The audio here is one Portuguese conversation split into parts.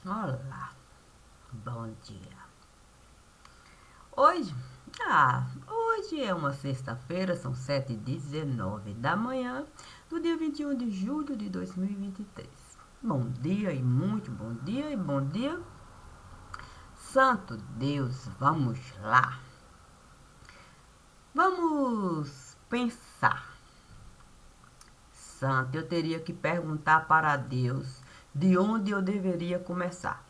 Olá, bom dia. Hoje, hoje é uma sexta-feira, são 7h19 da manhã, do dia 21 de julho de 2023. Bom dia e muito bom dia e bom dia. Santo Deus, vamos lá. Vamos pensar. Santo, eu teria que perguntar para Deus de onde eu deveria começar.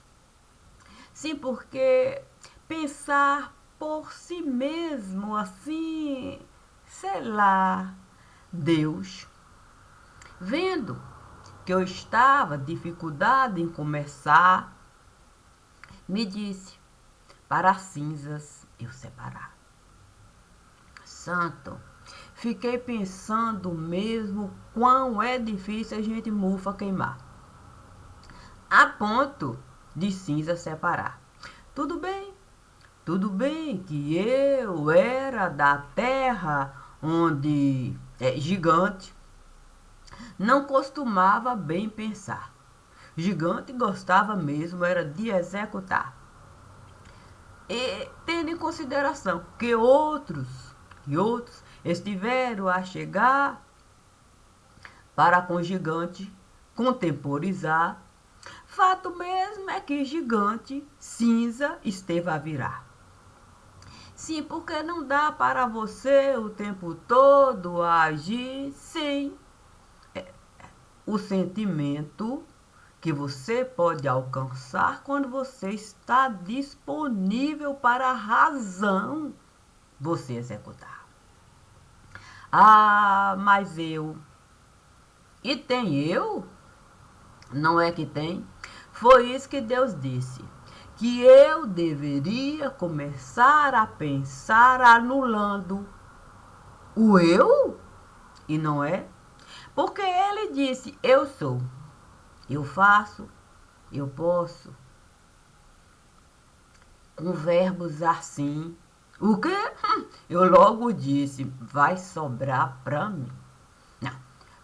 Sim, porque pensar por si mesmo, assim, sei lá, Deus, vendo que eu estava dificuldade em começar, me disse, para as cinzas eu separar. Santo, fiquei pensando mesmo quão é difícil a gente mufa queimar, a ponto de cinza separar. Tudo bem, tudo bem que eu era da terra onde gigante não costumava bem pensar. Gigante gostava mesmo era de executar. E tendo em consideração que outros estiveram a chegar para com gigante contemporizar, fato mesmo é que gigante cinza esteve a virar. Sim, porque não dá para você o tempo todo agir sem o sentimento que você pode alcançar quando você está disponível para a razão você executar. Mas eu. E tem eu? Não é que tem? Foi isso que Deus disse. Que eu deveria começar a pensar anulando o eu? E não é? Porque ele disse: eu sou, eu faço, eu posso, com verbos assim. O quê? Eu logo disse: vai sobrar pra mim. Não,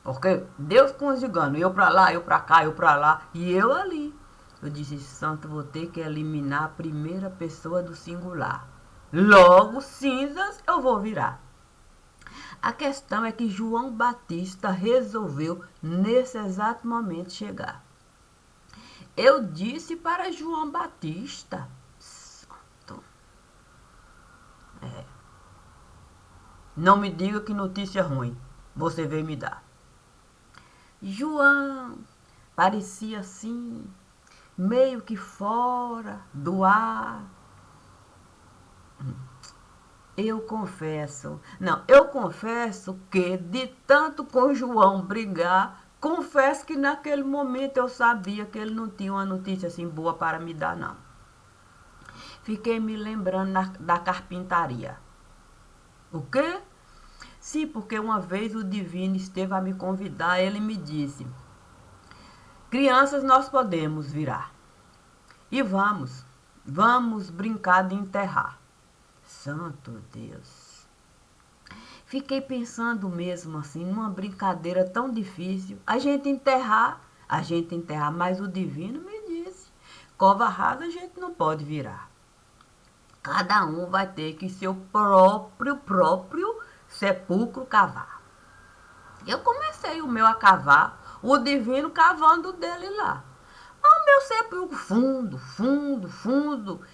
porque Deus conjugando, eu pra lá, eu pra cá, eu pra lá, e eu ali. Eu disse: santo, vou ter que eliminar a primeira pessoa do singular. Logo, cinzas eu vou virar. A questão é que João Batista resolveu, nesse exato momento, chegar. Eu disse para João Batista, santo, não me diga que notícia ruim você veio me dar. João parecia assim, meio que fora do ar. Eu confesso que de tanto com João brigar, confesso que naquele momento eu sabia que ele não tinha uma notícia assim boa para me dar, não. Fiquei me lembrando da carpintaria. O quê? Sim, porque uma vez o divino esteve a me convidar, ele me disse: crianças nós podemos virar. E vamos brincar de enterrar. Santo Deus. Fiquei pensando mesmo assim, numa brincadeira tão difícil. A gente enterrar, mas o divino me disse: cova rasa a gente não pode virar. Cada um vai ter que seu próprio sepulcro cavar. Eu comecei o meu a cavar, o divino cavando o dele lá. O meu sepulcro fundo,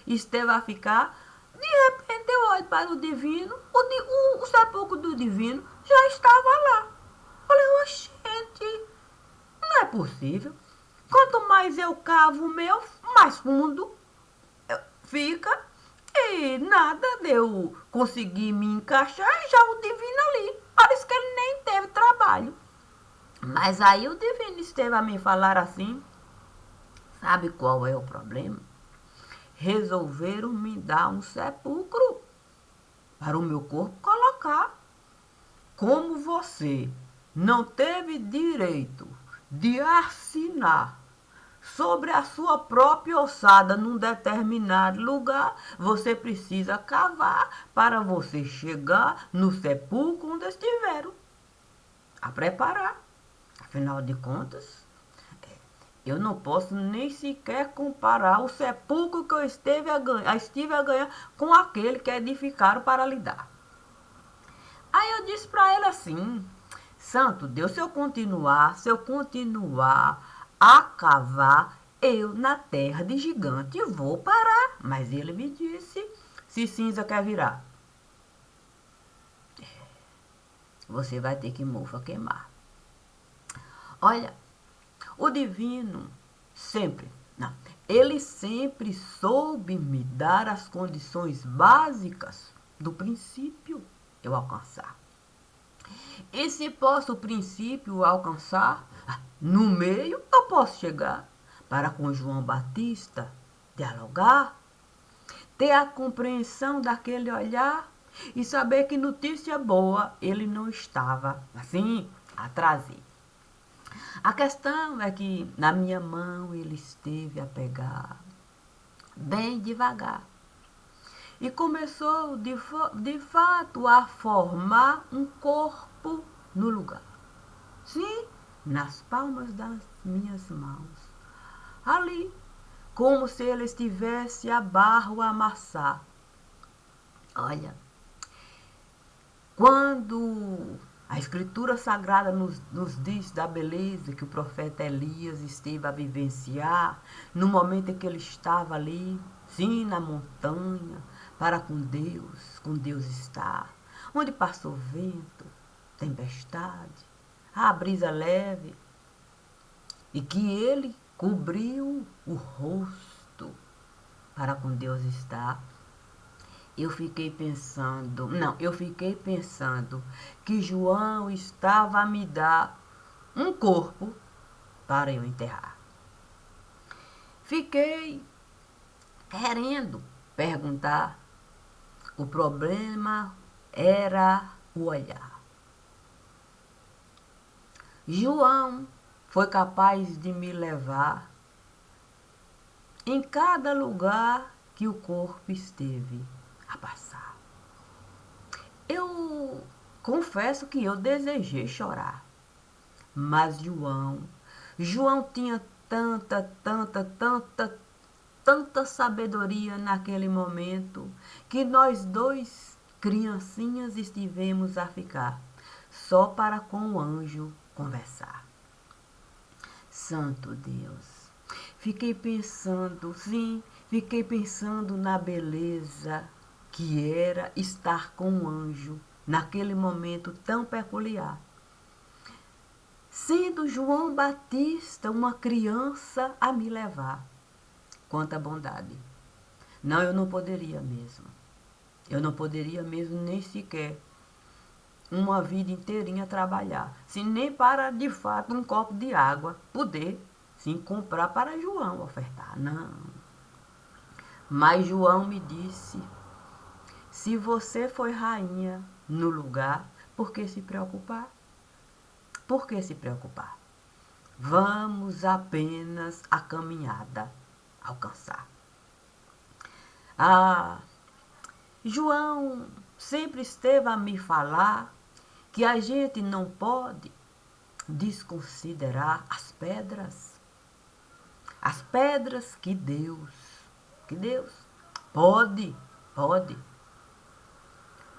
esteve a ficar. De repente eu olho para o divino, o sepulcro do divino já estava lá. Falei: oxente, não é possível. Quanto mais eu cavo o meu, mais fundo fica. E nada de eu conseguir me encaixar e já o divino ali. Parece que ele nem teve trabalho. Mas aí o divino esteve a me falar assim. Sabe qual é o problema? Resolveram me dar um sepulcro para o meu corpo colocar. Como você não teve direito de assinar sobre a sua própria ossada num determinado lugar, você precisa cavar para você chegar no sepulcro onde estiveram a preparar. Afinal de contas, Eu não posso nem sequer comparar o sepulcro que eu estive a ganhar com aquele que edificaram para lhe dar. Aí eu disse para ele assim: Santo Deus, se eu continuar a cavar, eu na terra de gigante vou parar. Mas ele me disse: se cinza quer virar, você vai ter que mofa queimar. Olha, o divino sempre, não, ele sempre soube me dar as condições básicas do princípio eu alcançar. E se posso o princípio alcançar, no meio eu posso chegar para com João Batista dialogar, ter a compreensão daquele olhar e saber que notícia boa ele não estava assim a trazer. A questão é que na minha mão ele esteve a pegar bem devagar e começou de fato a formar um corpo no lugar. Sim, nas palmas das minhas mãos. Ali, como se ele estivesse a barro a amassar. Olha, quando a Escritura Sagrada nos diz da beleza que o profeta Elias esteve a vivenciar, no momento em que ele estava ali, sim, na montanha, para com Deus estar, onde passou vento, tempestade, a brisa leve, e que ele cobriu o rosto para com Deus estar. Eu fiquei pensando que João estava a me dar um corpo para eu enterrar. Fiquei querendo perguntar. O problema era o olhar. João foi capaz de me levar em cada lugar que o corpo esteve a passar. Eu confesso que eu desejei chorar, mas João tinha tanta sabedoria naquele momento que nós dois, criancinhas, estivemos a ficar só para com o anjo conversar. Santo Deus, fiquei pensando na beleza que era estar com um anjo naquele momento tão peculiar. Sendo João Batista uma criança a me levar. Quanta bondade. Não, eu não poderia mesmo. Eu não poderia mesmo nem sequer uma vida inteirinha trabalhar. Se nem para, de fato, um copo de água poder, sim, comprar para João ofertar. Não. Mas João me disse, se você foi rainha no lugar, por que se preocupar? Por que se preocupar? Vamos apenas a caminhada alcançar. João sempre esteve a me falar que a gente não pode desconsiderar as pedras. As pedras que Deus pode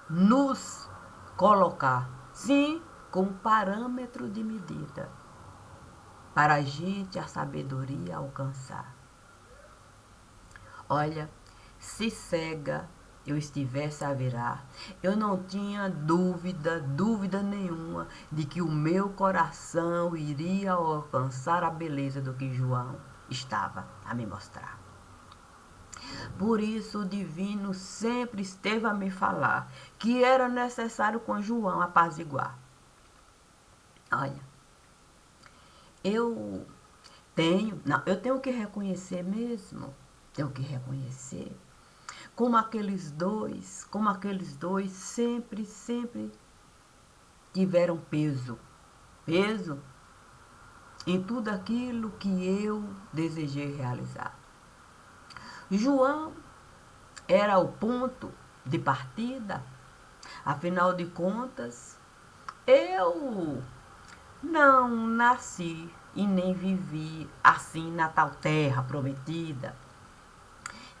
nos colocar, sim, como parâmetro de medida para a gente a sabedoria alcançar. Olha, se cega eu estivesse a virar, eu não tinha dúvida nenhuma de que o meu coração iria alcançar a beleza do que João estava a me mostrar. Por isso o divino sempre esteve a me falar que era necessário com João apaziguar. Olha, eu tenho que reconhecer mesmo, tenho que reconhecer como aqueles dois sempre tiveram peso em tudo aquilo que eu desejei realizar. João era o ponto de partida, afinal de contas, eu não nasci e nem vivi assim na tal terra prometida.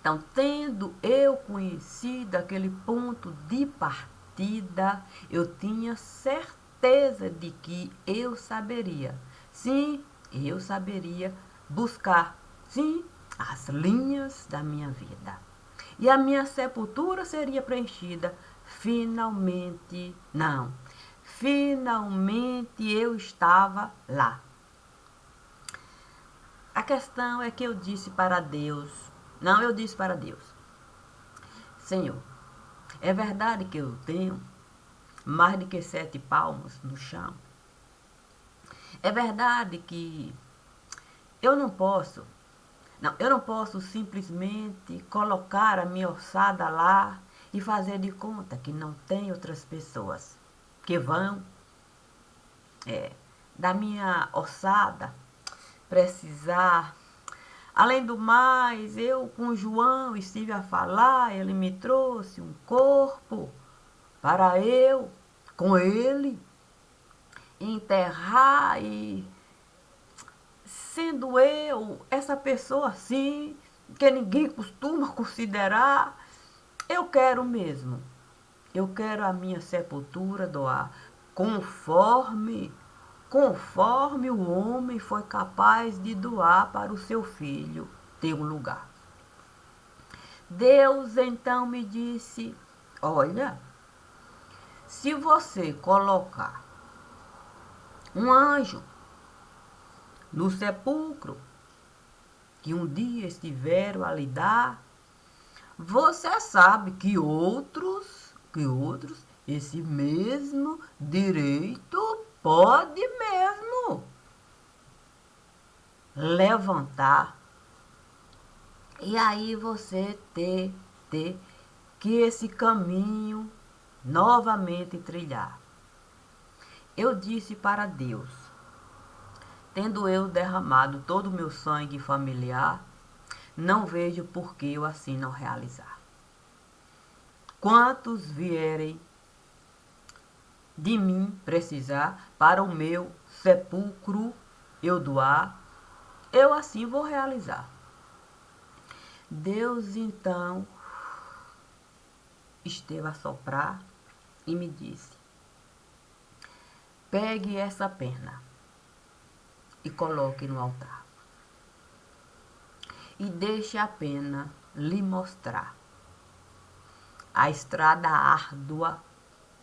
Então, tendo eu conhecido aquele ponto de partida, eu tinha certeza de que eu saberia. Sim, eu saberia buscar, sim, as linhas da minha vida. E a minha sepultura seria preenchida. Finalmente, não. Finalmente eu estava lá. A questão é que eu disse para Deus, não, eu disse para Deus, Senhor, é verdade que eu tenho mais de que 7 palmos no chão? É verdade que eu não posso, eu não posso simplesmente colocar a minha ossada lá e fazer de conta que não tem outras pessoas que vão da minha ossada precisar. Além do mais, eu com João estive a falar, ele me trouxe um corpo para eu, com ele, enterrar e sendo eu essa pessoa assim, que ninguém costuma considerar, eu quero mesmo. Eu quero a minha sepultura doar conforme o homem foi capaz de doar para o seu filho ter um lugar. Deus então me disse: olha, se você colocar um anjo no sepulcro que um dia estiveram a lhe dar, você sabe que outros, esse mesmo direito pode mesmo levantar. E aí você ter que esse caminho novamente trilhar. Eu disse para Deus, tendo eu derramado todo o meu sangue familiar, não vejo por que eu assim não realizar. Quantos vierem de mim precisar para o meu sepulcro eu doar, eu assim vou realizar. Deus então esteve a soprar e me disse: pegue essa pena e coloque no altar. E deixe a pena lhe mostrar a estrada árdua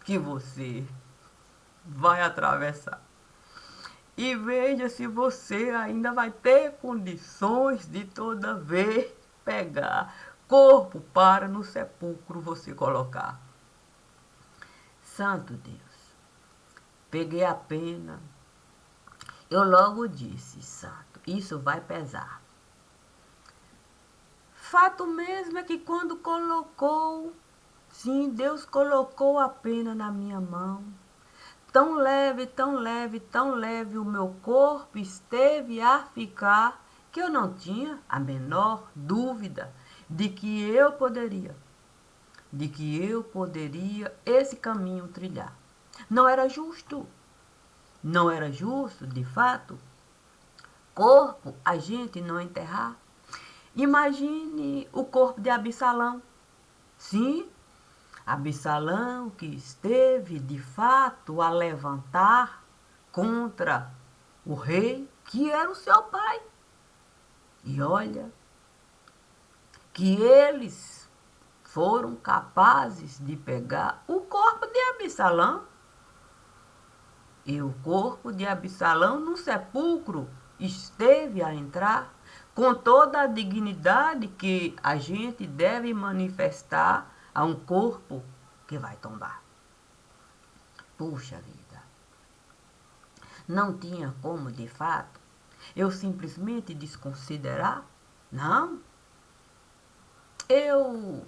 que você vai atravessar. E veja se você ainda vai ter condições de toda vez pegar corpo para no sepulcro você colocar. Santo Deus, peguei a pena. Eu logo disse: santo, isso vai pesar. Fato mesmo é que quando colocou, sim, Deus colocou a pena na minha mão. Tão leve, tão leve, tão leve o meu corpo esteve a ficar que eu não tinha a menor dúvida de que eu poderia esse caminho trilhar. Não era justo, não era justo, de fato, corpo a gente não enterrar. Imagine o corpo de Absalão. Sim, Absalão que esteve de fato a levantar contra o rei que era o seu pai. E olha que eles foram capazes de pegar o corpo de Absalão. E o corpo de Absalão no sepulcro esteve a entrar com toda a dignidade que a gente deve manifestar a um corpo que vai tombar. Puxa vida, não tinha como, de fato, eu simplesmente desconsiderar? Não. Eu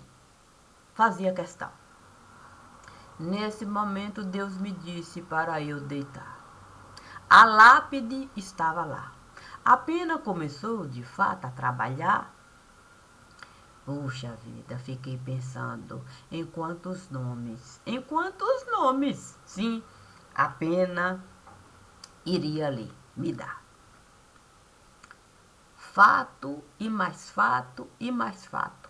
fazia questão. Nesse momento, Deus me disse para eu deitar. A lápide estava lá. A pena começou, de fato, a trabalhar. Puxa vida, fiquei pensando em quantos nomes, sim, a pena iria ali me dar. fato e mais fato e mais fato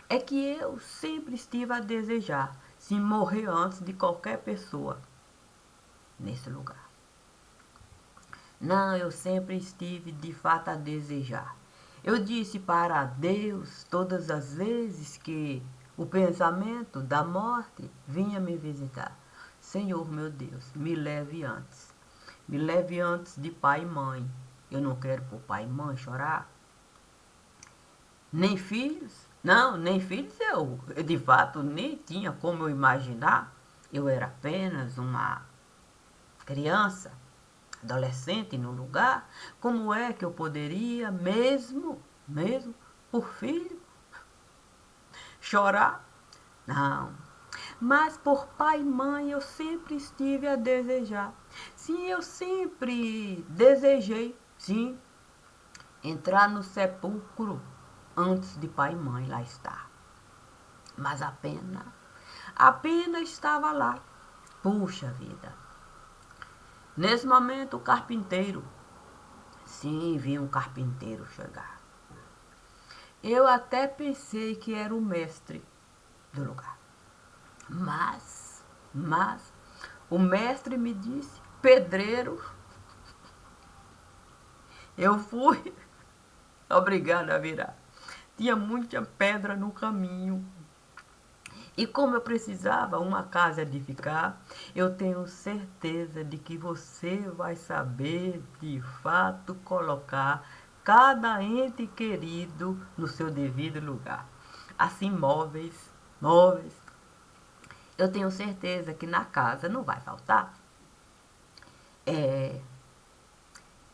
é que eu sempre estive a desejar se morrer antes de qualquer pessoa nesse lugar. Não, eu sempre estive de fato a desejar. Eu disse para Deus todas as vezes que o pensamento da morte vinha me visitar: Senhor meu Deus, me leve antes. Me leve antes de pai e mãe. Eu não quero por pai e mãe chorar. Nem filhos. Não, nem filhos eu de fato nem tinha como eu imaginar. Eu era apenas uma criança, adolescente no lugar. Como é que eu poderia mesmo por filho chorar? Não. Mas por pai e mãe eu sempre estive a desejar. Sim, eu sempre desejei, sim, entrar no sepulcro antes de pai e mãe lá estar. Mas a pena estava lá. Puxa vida. Nesse momento o carpinteiro, sim, vi um carpinteiro chegar. Eu até pensei que era o mestre do lugar. Mas, o mestre me disse: pedreiro. Eu fui obrigada a virar. Tinha muita pedra no caminho. E como eu precisava uma casa edificar, eu tenho certeza de que você vai saber de fato colocar cada ente querido no seu devido lugar. Assim, móveis. Eu tenho certeza que na casa não vai faltar.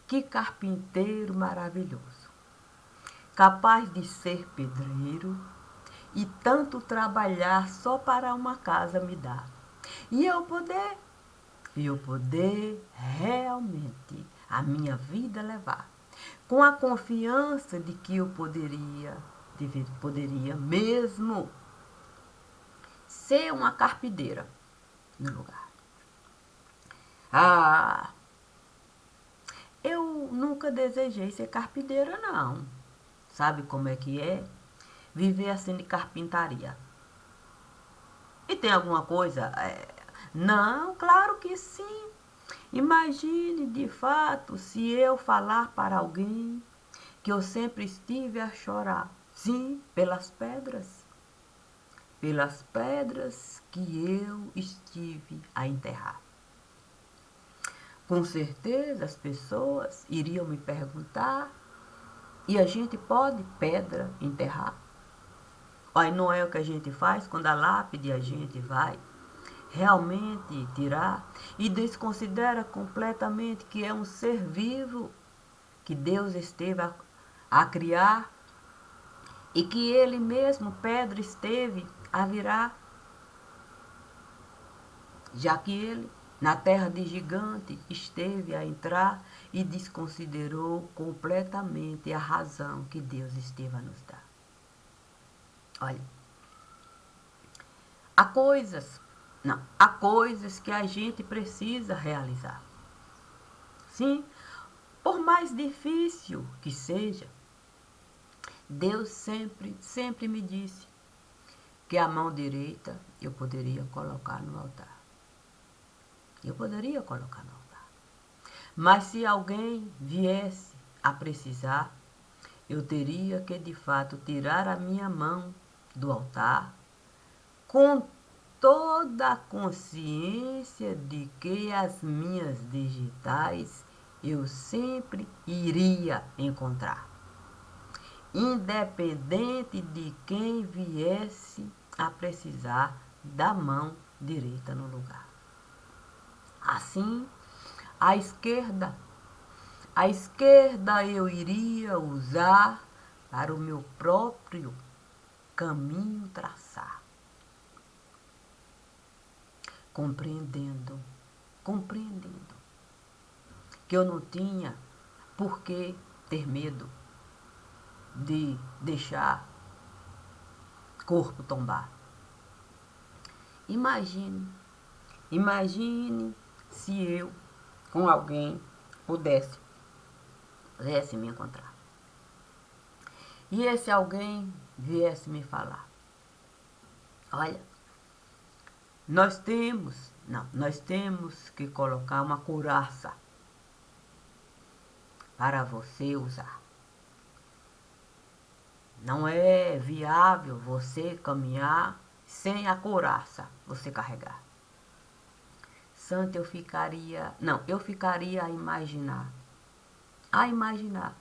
Que carpinteiro maravilhoso, capaz de ser pedreiro e tanto trabalhar só para uma casa me dar. E eu poder realmente a minha vida levar, com a confiança de que eu poderia mesmo ser uma carpideira no lugar. Ah, eu nunca desejei ser carpideira, não. Sabe como é que é? Viver assim de carpintaria. E tem alguma coisa? Não, claro que sim. Imagine de fato se eu falar para alguém que eu sempre estive a chorar. Sim, pelas pedras que eu estive a enterrar. Com certeza as pessoas iriam me perguntar: e a gente pode pedra enterrar? Olha, não é o que a gente faz quando a lápide a gente vai realmente tirar e desconsidera completamente que é um ser vivo que Deus esteve a criar e que ele mesmo, pedra, esteve a virar, já que ele, na terra de gigante, esteve a entrar e desconsiderou completamente a razão que Deus esteve a nos dar. Olha, há coisas que a gente precisa realizar. Sim, por mais difícil que seja, Deus sempre me disse que a mão direita eu poderia colocar no altar. Eu poderia colocar no altar. Mas se alguém viesse a precisar, eu teria que de fato tirar a minha mão do altar com toda a consciência de que as minhas digitais eu sempre iria encontrar, independente de quem viesse a precisar da mão direita no lugar. Assim, a esquerda eu iria usar para o meu próprio caminho traçar. Compreendendo que eu não tinha por que ter medo de deixar corpo tombar. Imagine se eu com alguém pudesse me encontrar. e esse alguém viesse me falar: olha, nós temos que colocar uma couraça para você usar. Não é viável você caminhar sem a couraça você carregar. Santa, eu ficaria a imaginar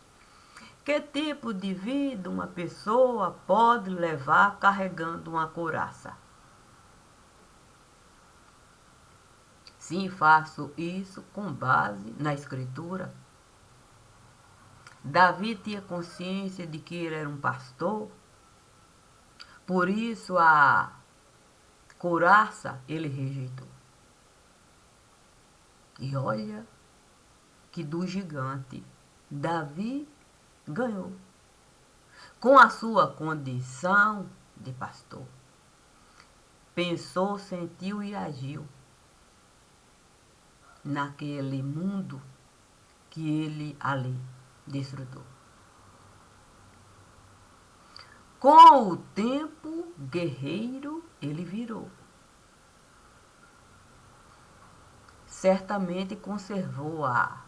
que tipo de vida uma pessoa pode levar carregando uma couraça. Sim, faço isso com base na escritura. Davi tinha consciência de que ele era um pastor, por isso a couraça ele rejeitou. E olha que do gigante Davi ganhou, com a sua condição de pastor. Pensou, sentiu e agiu naquele mundo que ele ali desfrutou. Com o tempo, guerreiro ele virou. Certamente conservou a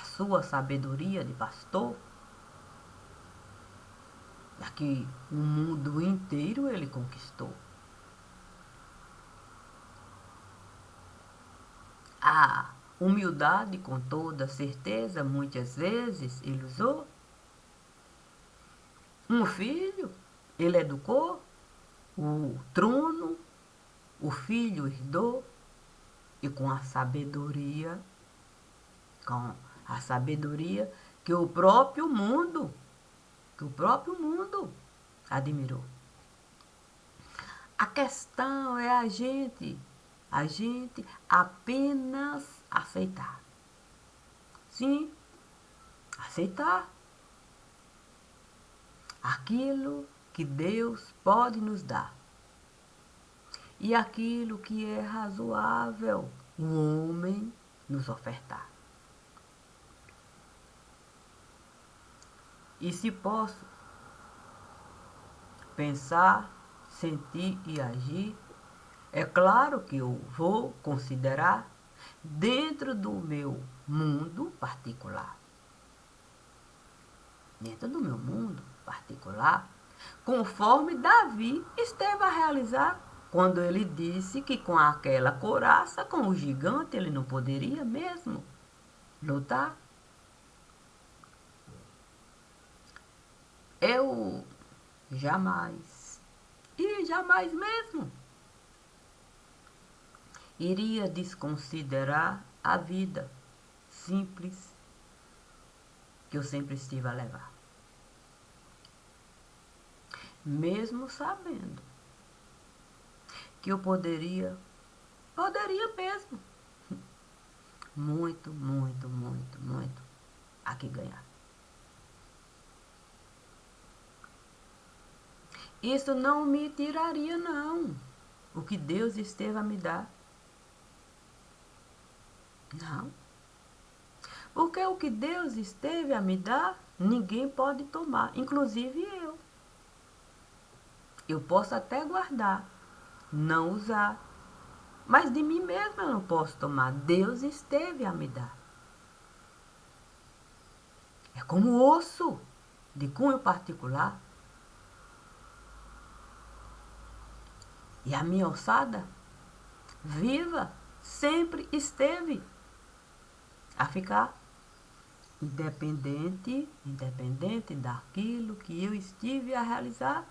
sua sabedoria de pastor, já que o mundo inteiro ele conquistou. A humildade, com toda certeza, muitas vezes ele usou. Um filho, ele educou, o trono, o filho herdou, e com a sabedoria que o próprio mundo admirou. A questão é a gente apenas aceitar. Sim, aceitar aquilo que Deus pode nos dar e aquilo que é razoável o homem nos ofertar. E se posso pensar, sentir e agir, é claro que eu vou considerar dentro do meu mundo particular. Dentro do meu mundo particular, conforme Davi esteve a realizar quando ele disse que com aquela couraça, com o gigante, ele não poderia mesmo lutar. Eu jamais, e jamais mesmo, iria desconsiderar a vida simples que eu sempre estive a levar. Mesmo sabendo que eu poderia mesmo, muito, muito, muito, muito aqui ganhar. Isso não me tiraria, não, o que Deus esteve a me dar. Não. Porque o que Deus esteve a me dar, ninguém pode tomar, inclusive eu. Eu posso até guardar, não usar, mas de mim mesma eu não posso tomar. Deus esteve a me dar. É como osso de cunho particular. E a minha ossada, viva, sempre esteve a ficar independente daquilo que eu estive a realizar,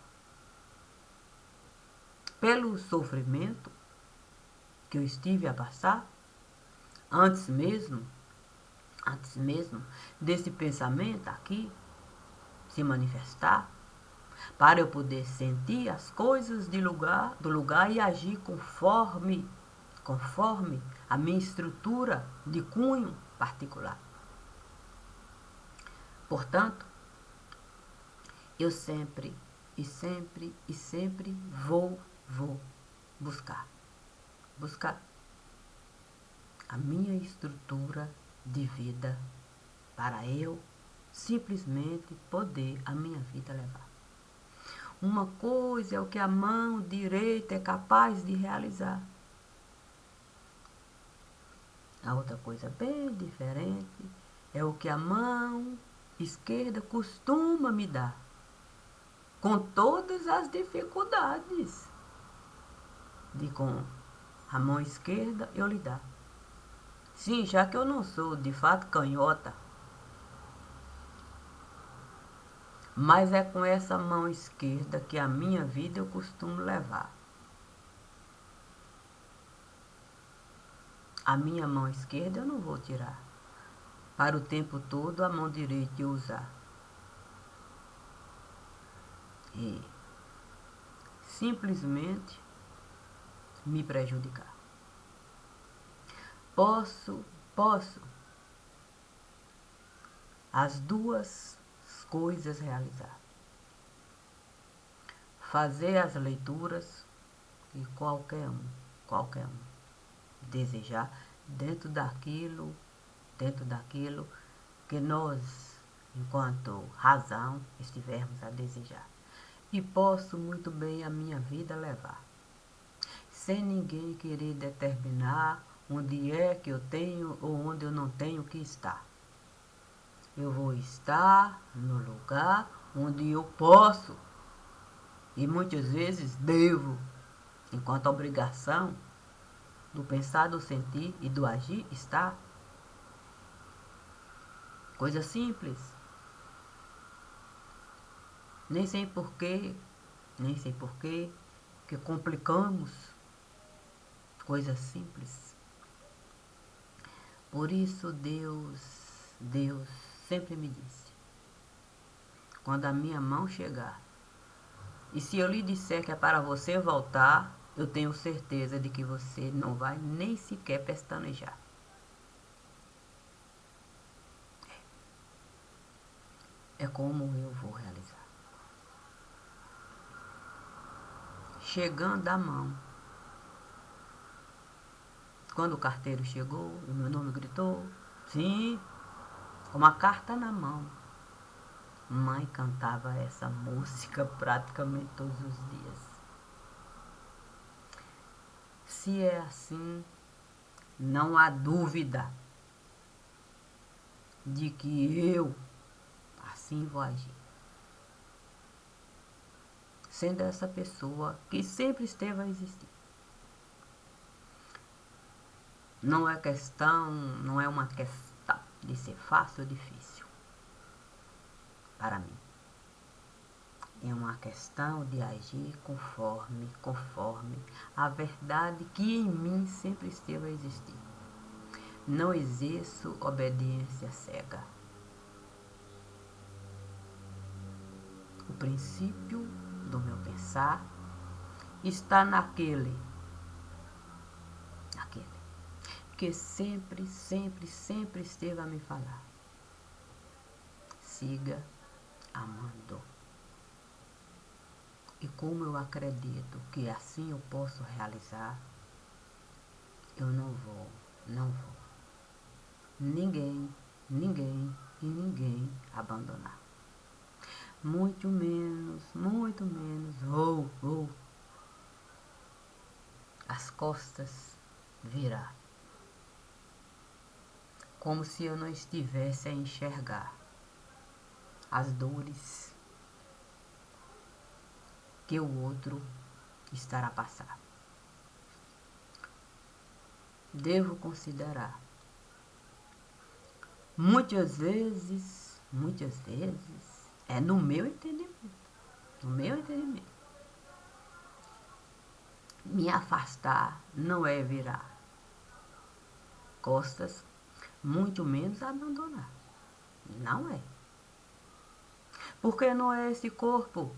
pelo sofrimento que eu estive a passar, antes mesmo desse pensamento aqui se manifestar, para eu poder sentir as coisas do lugar e agir conforme a minha estrutura de cunho particular. Portanto, eu sempre vou buscar a minha estrutura de vida para eu simplesmente poder a minha vida levar. Uma coisa é o que a mão direita é capaz de realizar. A outra coisa bem diferente é o que a mão esquerda costuma me dar, com todas as dificuldades de com a mão esquerda eu lidar. Sim, já que eu não sou de fato canhota, mas é com essa mão esquerda que a minha vida eu costumo levar. A minha mão esquerda eu não vou tirar, para o tempo todo a mão direita eu usar. E simplesmente me prejudicar. Posso as duas coisas realizar. Fazer as leituras que qualquer um desejar dentro daquilo que nós, enquanto razão, estivermos a desejar. E posso muito bem a minha vida levar, sem ninguém querer determinar onde é que eu tenho ou onde eu não tenho que estar. Eu vou estar no lugar onde eu posso e muitas vezes devo, enquanto a obrigação do pensar, do sentir e do agir está. Coisa simples. Nem sei porquê, que complicamos coisas simples. Por isso Deus sempre me disse, quando a minha mão chegar, e se eu lhe disser que é para você voltar, eu tenho certeza de que você não vai nem sequer pestanejar. É como eu vou realizar. Chegando a mão. Quando o carteiro chegou, o meu nome gritou, sim, com uma carta na mão. Mãe cantava essa música praticamente todos os dias. Se é assim, não há dúvida de que eu assim vou agir. Sendo essa pessoa que sempre esteve a existir. Não é uma questão de ser fácil ou difícil. Para mim. É uma questão de agir conforme a verdade que em mim sempre esteve a existir. Não exerço obediência cega. O princípio do meu pensar está naquele que sempre esteve a me falar. Siga amando. E como eu acredito que assim eu posso realizar, eu não vou ninguém abandonar. Muito menos vou as costas virar. Como se eu não estivesse a enxergar as dores que o outro estará a passar. Devo considerar. Muitas vezes, é no meu entendimento, me afastar não é virar costas, muito menos abandonar. Não é. Porque não é esse corpo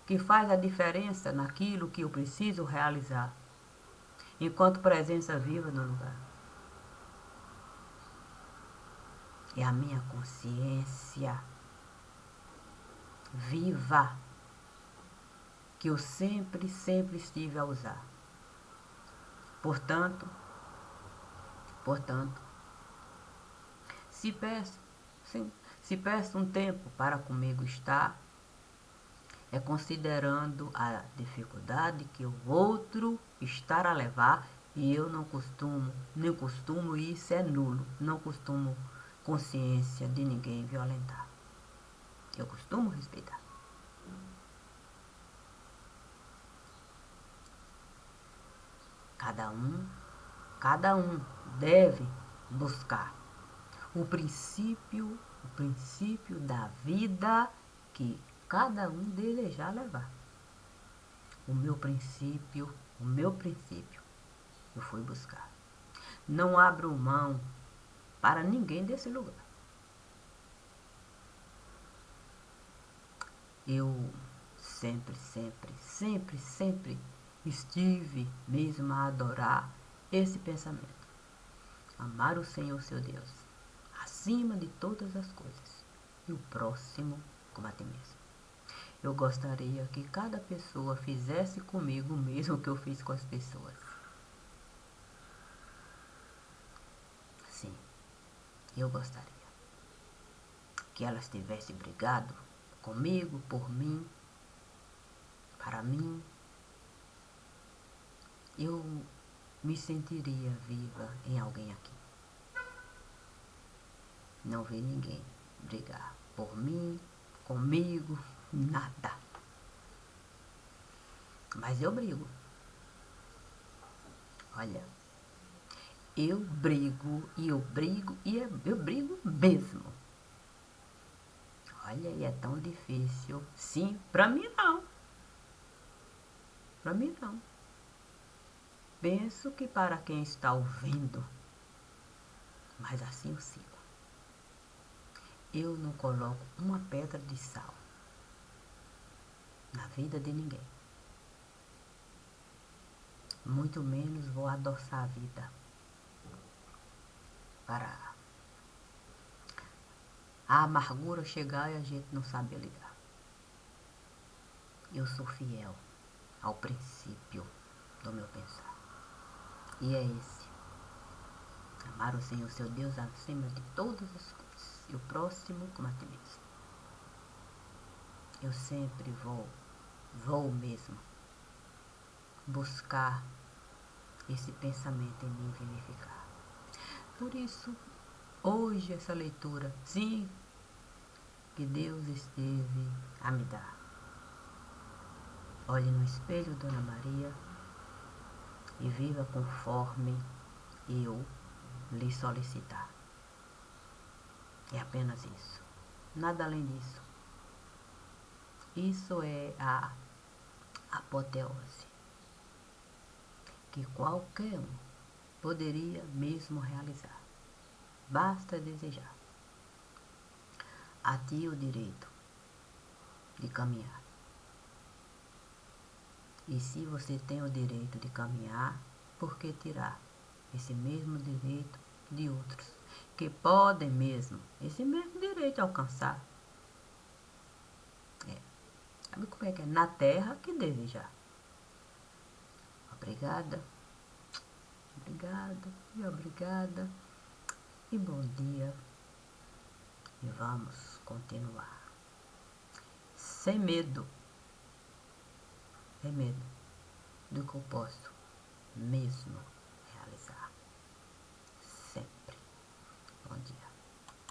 que faz a diferença naquilo que eu preciso realizar, enquanto presença viva no lugar. É a minha consciência viva que eu sempre estive a usar. Portanto, se Se peço um tempo para comigo estar, é considerando a dificuldade que o outro estar a levar, e eu não costumo, nem costumo, e isso é nulo, não costumo consciência de ninguém violentar. Eu costumo respeitar. Cada um deve buscar o princípio da vida que cada um desejar levar. O meu princípio, eu fui buscar. Não abro mão para ninguém desse lugar. Eu sempre estive mesmo a adorar esse pensamento. Amar o Senhor seu Deus acima de todas as coisas e o próximo como a ti mesmo. Eu gostaria que cada pessoa fizesse comigo o mesmo que eu fiz com as pessoas. Sim, eu gostaria que elas tivessem brigado comigo, por mim, para mim. Eu me sentiria viva em alguém aqui. Não vi ninguém brigar por mim, comigo, nada. Mas eu brigo. Olha, eu brigo e eu brigo mesmo. Olha, e é tão difícil. Sim, pra mim não. Pra mim não. Penso que para quem está ouvindo, mas assim eu sigo. Eu não coloco uma pedra de sal na vida de ninguém. Muito menos vou adoçar a vida para a amargura chegar e a gente não sabe lidar. Eu sou fiel ao princípio do meu pensar. E é esse. Amar o Senhor seu Deus acima de todas as coisas. E o próximo como a ti mesmo. Eu sempre vou mesmo buscar esse pensamento em mim vivificar. Por isso, hoje essa leitura, sim, que Deus esteve a me dar. Olhe no espelho, Dona Maria, e viva conforme eu lhe solicitar. É apenas isso. Nada além disso. Isso é a apoteose que qualquer um poderia mesmo realizar. Basta desejar. A ti o direito de caminhar. E se você tem o direito de caminhar, por que tirar esse mesmo direito de outros que podem mesmo esse mesmo direito alcançar? Sabe como é que é? Na terra que desejar. Obrigada, obrigada e bom dia. E vamos continuar. Sem medo. Sem medo do que eu posso mesmo realizar. Sempre. Bom dia.